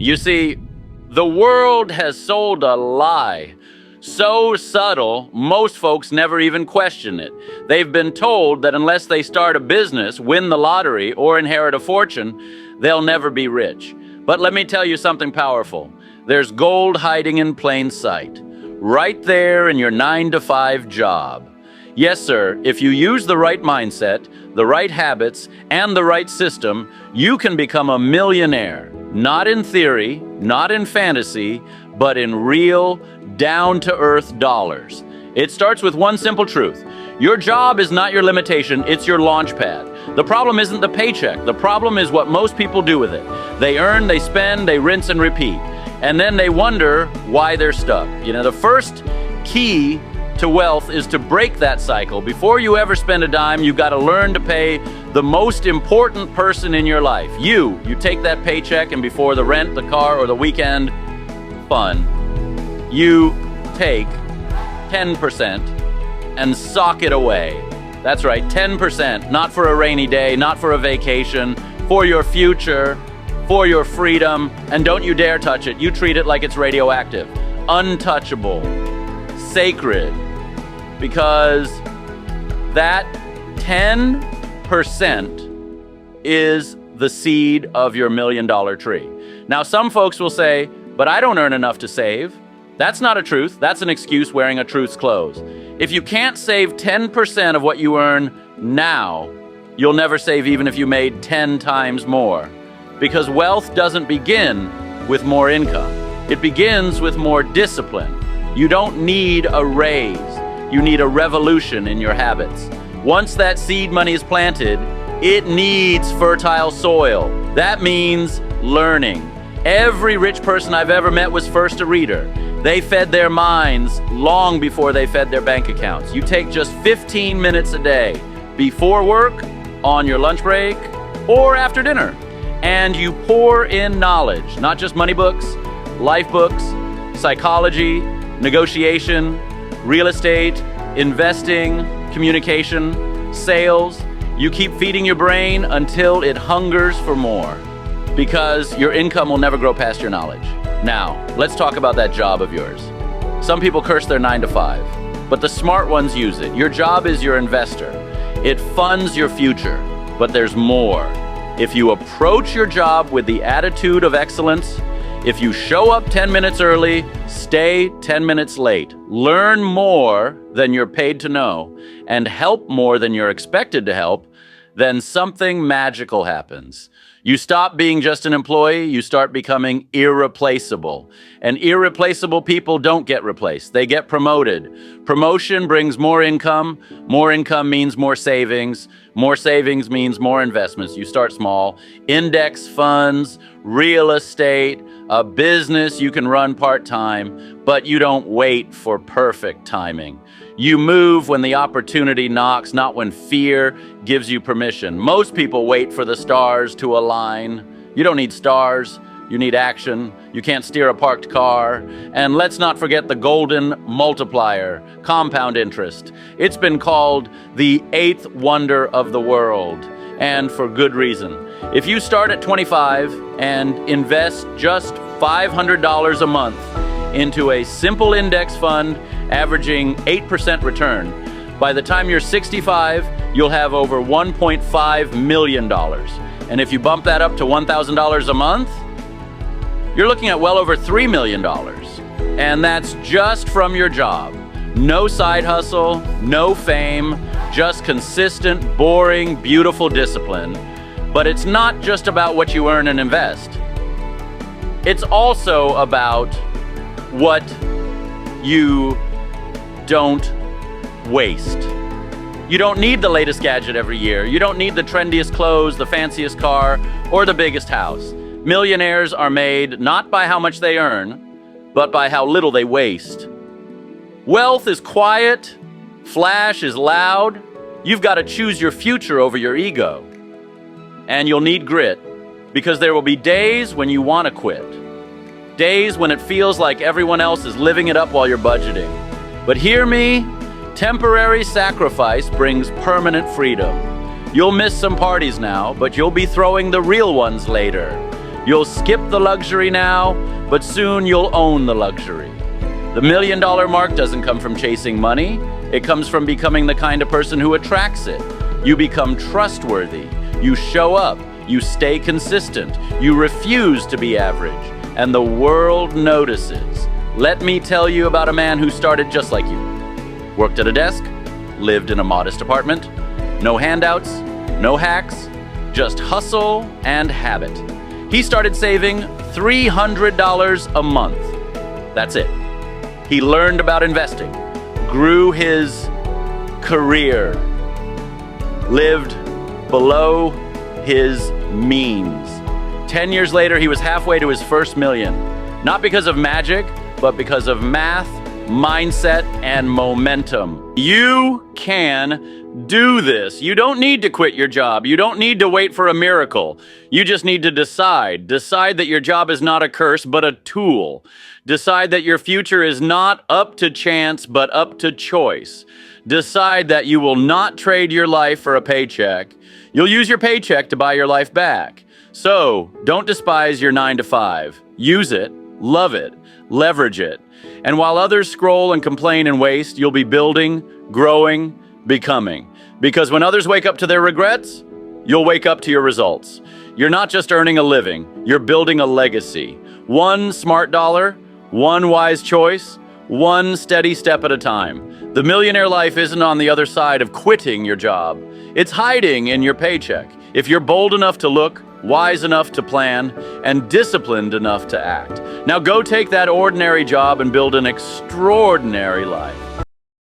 You see, the world has sold a lie so subtle, most folks never even question it. They've been told that unless they start a business, win the lottery, or inherit a fortune, they'll never be rich. But let me tell you something powerful. There's gold hiding in plain sight, right there in your 9-to-5 job. Yes, sir, if you use the right mindset, the right habits, and the right system, you can become a millionaire. Not in theory, not in fantasy, but in real, down-to-earth dollars. It starts with one simple truth. Your job is not your limitation, it's your launch pad. The problem isn't the paycheck. The problem is what most people do with it. They earn, they spend, they rinse and repeat. And then they wonder why they're stuck. You know, the first key to wealth is to break that cycle. Before you ever spend a dime, you've got to learn to pay the most important person in your life. You take that paycheck, and before the rent, the car, or the weekend fun, you take 10% and sock it away. That's right, 10%, not for a rainy day, not for a vacation, for your future, for your freedom, and don't you dare touch it. You treat it like it's radioactive, untouchable, sacred, because that 10% is the seed of your $1 million tree. Now, some folks will say, but I don't earn enough to save. That's not a truth. That's an excuse wearing a truth's clothes. If you can't save 10% of what you earn now, you'll never save even if you made 10 times more. Because wealth doesn't begin with more income. It begins with more discipline. You don't need a raise. You need a revolution in your habits. Once that seed money is planted, it needs fertile soil. That means learning. Every rich person I've ever met was first a reader. They fed their minds long before they fed their bank accounts. You take just 15 minutes a day before work, on your lunch break, or after dinner, and you pour in knowledge, not just money books, life books, psychology, negotiation, real estate, investing, communication, sales. You keep feeding your brain until it hungers for more, because your income will never grow past your knowledge. Now, let's talk about that job of yours. Some people curse their 9-to-5, but the smart ones use it. Your job is your investor. It funds your future, but there's more. If you approach your job with the attitude of excellence, if you show up 10 minutes early, stay 10 minutes late, learn more than you're paid to know, and help more than you're expected to help, then something magical happens. You stop being just an employee, you start becoming irreplaceable. And irreplaceable people don't get replaced, they get promoted. Promotion brings more income means more savings means more investments. You start small, index funds, real estate, a business you can run part-time, but you don't wait for perfect timing. You move when the opportunity knocks, not when fear gives you permission. Most people wait for the stars to align. You don't need stars, you need action. You can't steer a parked car. And let's not forget the golden multiplier, compound interest. It's been called the 8th wonder of the world, and for good reason. If you start at 25 and invest just $500 a month into a simple index fund averaging 8% return, by the time you're 65, you'll have over $1.5 million. And if you bump that up to $1,000 a month, you're looking at well over $3 million. And that's just from your job. No side hustle, no fame, just consistent, boring, beautiful discipline. But it's not just about what you earn and invest. It's also about what you don't waste. You don't need the latest gadget every year. You don't need the trendiest clothes, the fanciest car, or the biggest house. Millionaires are made not by how much they earn, but by how little they waste. Wealth is quiet, flash is loud. You've got to choose your future over your ego. And you'll need grit, because there will be days when you want to quit. Days when it feels like everyone else is living it up while you're budgeting. But hear me, temporary sacrifice brings permanent freedom. You'll miss some parties now, but you'll be throwing the real ones later. You'll skip the luxury now, but soon you'll own the luxury. The $1 million mark doesn't come from chasing money. It comes from becoming the kind of person who attracts it. You become trustworthy. You show up. You stay consistent. You refuse to be average. And the world notices. Let me tell you about a man who started just like you. Worked at a desk, lived in a modest apartment, no handouts, no hacks, just hustle and habit. He started saving $300 a month. That's it. He learned about investing, grew his career, lived below his means. 10 years later, he was halfway to his first million. Not because of magic, but because of math, mindset, and momentum. You can do this. You don't need to quit your job. You don't need to wait for a miracle. You just need to decide. Decide that your job is not a curse, but a tool. Decide that your future is not up to chance, but up to choice. Decide that you will not trade your life for a paycheck. You'll use your paycheck to buy your life back. So, don't despise your 9 to 5. Use it, love it, leverage it. And while others scroll and complain and waste, you'll be building, growing, becoming. Because when others wake up to their regrets, you'll wake up to your results. You're not just earning a living, you're building a legacy. One smart dollar, one wise choice, one steady step at a time. The millionaire life isn't on the other side of quitting your job. It's hiding in your paycheck. If you're bold enough to look, wise enough to plan, and disciplined enough to act. Now go take that ordinary job and build an extraordinary life.